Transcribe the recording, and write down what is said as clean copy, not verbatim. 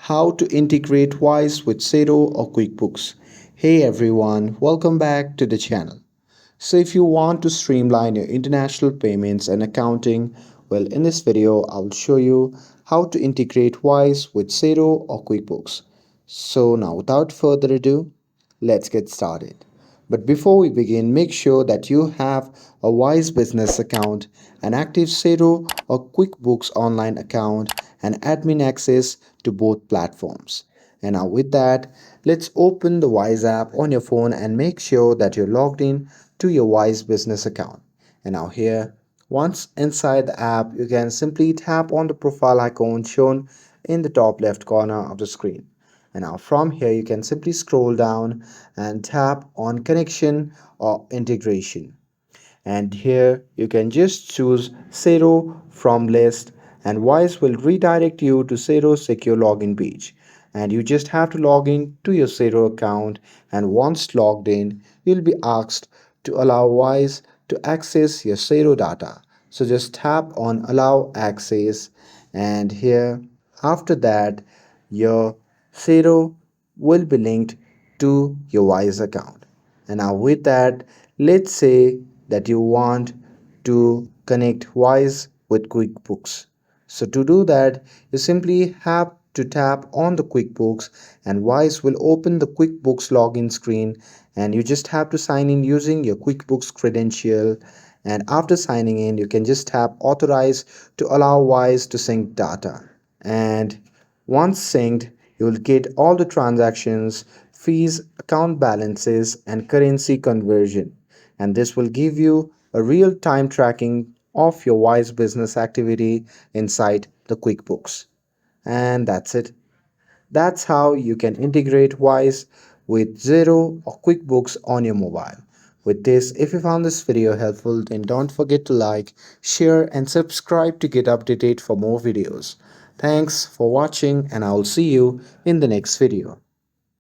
How to integrate Wise with Xero or QuickBooks. Hey everyone, welcome back to the channel. So if you want to streamline your international payments and accounting, well in this video I'll show you how to integrate Wise with Xero or QuickBooks. So now without further ado, let's get started. But before we begin, make sure that you have a Wise business account, an active Xero or QuickBooks online account, and admin access to both platforms. And now with that, let's open the Wise app on your phone and make sure that you're logged in to your Wise business account. And now here, once inside the app, you can simply tap on the profile icon shown in the top left corner of the screen. And now from here, you can simply scroll down and tap on connection or integration. And here you can just choose Xero from list, and Wise will redirect you to Xero's secure login page. And you just have to log in to your Xero account, and once logged in, you'll be asked to allow Wise to access your Xero data. So just tap on allow access, and here after that your Xero will be linked to your Wise account. And now with that, let's say that you want to connect Wise with QuickBooks. So to do that, you simply have to tap on the QuickBooks, and Wise will open the QuickBooks login screen, and you just have to sign in using your QuickBooks credential. And after signing in, you can just tap authorize to allow Wise to sync data. And once synced, you will get all the transactions, fees, account balances, and currency conversion. And this will give you a real time tracking of your Wise business activity inside the QuickBooks. And that's it. That's how you can integrate Wise with Xero or QuickBooks on your mobile. With this, if you found this video helpful, then don't forget to like, share, and subscribe to get updated for more videos. Thanks for watching, and I will see you in the next video.